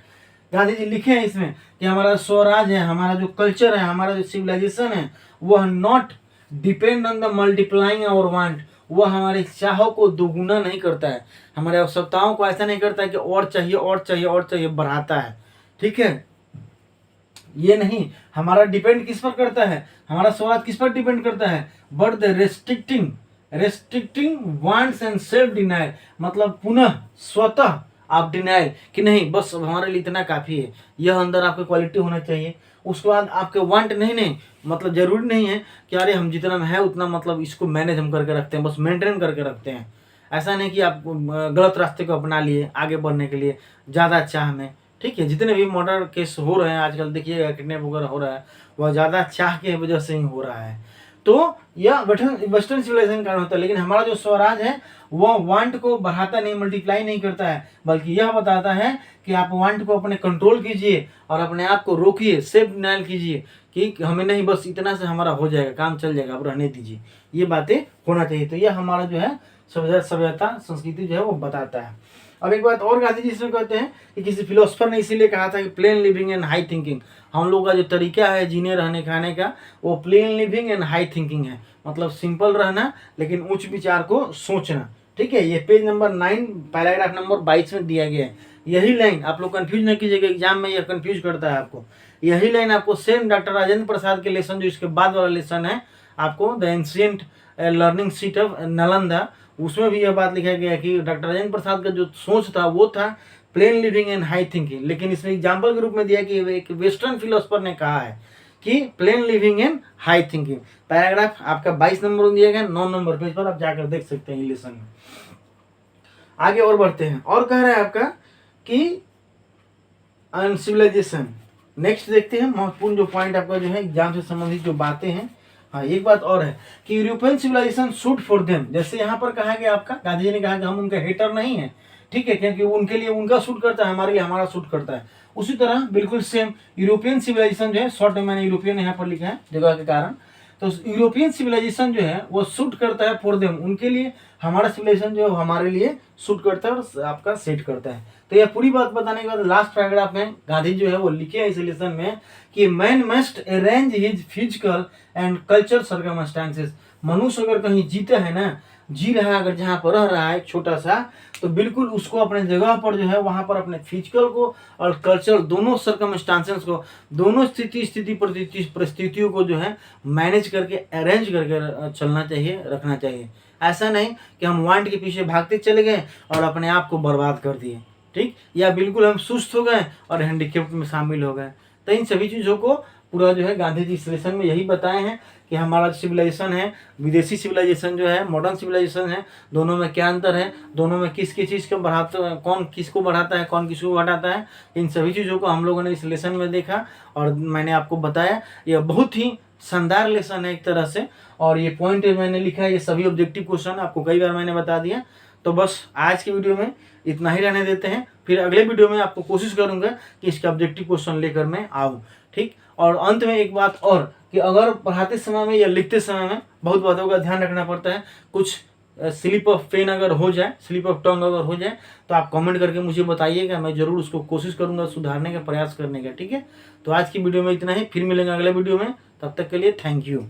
Gandhi ji लिखे हैं इसमें कि हमारा स्वराज है, हमारा जो कल्चर है, हमारा जो सिविलाइजेशन है, वह not depend on the multiplying our want, वह हमारे चाहों को दोगुना नहीं करता है, हमारे आवश्यकताओं को ऐसा नहीं करता है कि और चाहिए और चाहिए और चाहिए, बढ़ाता है। ठीक है, ये नहीं, हमारा डिपेंड किस पर करता है, हमारा स्वराज किस पर डिपेंड करता है, but the restricting wants and self denial, मतलब पुनः स्वतः आप डिनाइल कि नहीं बस अब हमारे लिए इतना काफ़ी है, यह अंदर आपकी क्वालिटी होना चाहिए। उसके बाद आपके वांट नहीं मतलब जरूरी नहीं है कि अरे हम जितना में है उतना मतलब इसको मैनेज हम करके रखते हैं, बस मेंटेन करके रखते हैं। ऐसा नहीं कि आप गलत रास्ते को अपना लिए आगे बढ़ने के लिए ज़्यादा चाह में। ठीक है, जितने भी मर्डर केस हो रहे हैं आजकल देखिएगा, किडनैप वगैरह हो रहा है, वह ज़्यादा चाह की वजह से ही हो रहा है। तो यह वेस्टर्न सिविलाइजेशन कारण होता है। लेकिन हमारा जो स्वराज है वह वांट को बढ़ाता नहीं, मल्टीप्लाई नहीं करता है, बल्कि यह बताता है कि आप वांट को अपने कंट्रोल कीजिए और अपने आप को रोकिए, सेल्फ डिनाइल कीजिए कि हमें नहीं बस इतना से हमारा हो जाएगा, काम चल जाएगा, अब रहने दीजिए, ये बातें होना चाहिए। तो यह हमारा जो है सभ्यता संस्कृति जो है वो बताता है। अब एक बात और गांधी जी इसमें कहते हैं कि किसी फिलोसफर ने इसीलिए कहा था कि plane living and high thinking, हम लोग का जो तरीका है जीने रहने खाने का वो plane living and high thinking है, मतलब सिंपल रहना लेकिन उच्च विचार को सोचना। ठीक है, ये पेज नंबर 9 पैराग्राफ नंबर 22 में दिया गया है। यही लाइन आप लोग कंफ्यूज नहीं कीजिएगा, एग्जाम में यह कंफ्यूज करता है आपको। यही लाइन आपको सेम डॉक्टर राजेंद्र प्रसाद के लेसन जो इसके बाद वाला लेसन है आपको the ancient learning seat of Nalanda, उसमें भी यह बात लिखा गया है कि डॉक्टर राजेंद्र प्रसाद का जो सोच था वो था plane living and high thinking, लेकिन इसमें एग्जाम्पल के रूप में दिया कि एक वेस्टर्न फिलोसफर ने कहा है कि plane living and high thinking. Paragraph आपका 22 नंबर दिया गया, 9 नंबर पेज पर आप जाकर देख सकते हैं लेसन में। आगे और बढ़ते हैं और कह रहे हैं आपका कि अनसिविलाइजेशन। नेक्स्ट देखते हैं महत्वपूर्ण जो पॉइंट आपका जो है एग्जाम से संबंधित जो बातें हैं। हाँ, एक बात और है कि European civilization suit for them, जैसे यहाँ पर कहा गया आपका, गांधी जी ने कहा कि हम उनका हेटर नहीं है। ठीक है, क्योंकि उनके लिए उनका सूट करता है, हमारे लिए हमारा सूट करता है। उसी तरह बिल्कुल सेम यूरोपियन सिविलाइजेशन जो है, शॉर्ट में मैंने यूरोपियन यहाँ पर लिखा है जगह के कारण, तो यूरोपियन सिविलाइजेशन जो है वो सूट करता है फॉर देम, उनके लिए, हमारा सिविलाइजेशन जो है हमारे लिए सूट करता है और आपका सेट करता है। तो यह पूरी बात बताने के बाद लास्ट पैराग्राफ में गांधी जो है वो लिखे हैं इस लेसन में कि man must arrange his physical and culture circumstances, मनुष्य अगर कहीं जीता है ना, जी रहा है अगर जहाँ पर रह रहा है छोटा सा, तो बिल्कुल उसको अपने जगह पर जो है वहाँ पर अपने फिजिकल को और कल्चर दोनों सर्कमस्टांसेस को, दोनों स्थिति परिस्थितियों को जो है मैनेज करके अरेंज करके चलना चाहिए, रखना चाहिए। ऐसा नहीं कि हम वांट के पीछे भागते चले गए और अपने आप को बर्बाद कर दिए। ठीक, या बिल्कुल हम सुस्त हो गए और हैंडीकेप्ट में शामिल हो गए। तो इन सभी चीज़ों को पूरा जो है गांधी जी इस लेसन में यही बताए हैं कि हमारा सिविलाइजेशन है, विदेशी सिविलाइजेशन जो है, मॉडर्न सिविलाइजेशन है, दोनों में क्या अंतर है, दोनों में किस चीज़ को बढ़ाता, कौन किसको बढ़ाता है, कौन किसको घटाता है, इन सभी चीज़ों को हम लोगों ने इस लेसन में देखा और मैंने आपको बताया। यह बहुत ही शानदार लेसन है एक तरह से, और ये पॉइंट मैंने लिखा है, ये सभी ऑब्जेक्टिव क्वेश्चन आपको कई बार मैंने बता दिया। तो बस आज की वीडियो में इतना ही रहने देते हैं, फिर अगले वीडियो में आपको कोशिश करूंगा कि इसके ऑब्जेक्टिव क्वेश्चन लेकर मैं आऊँ। ठीक, और अंत में एक बात और कि अगर पढ़ाते समय में या लिखते समय में बहुत बातों का ध्यान रखना पड़ता है, कुछ स्लिप ऑफ पेन अगर हो जाए, स्लिप ऑफ टंग अगर हो जाए तो आप कमेंट करके मुझे बताइएगा, मैं ज़रूर उसको कोशिश करूंगा सुधारने का प्रयास करने का। ठीक है, तो आज की वीडियो में इतना ही, फिर मिलेंगे अगले वीडियो में, तब तक के लिए थैंक यू।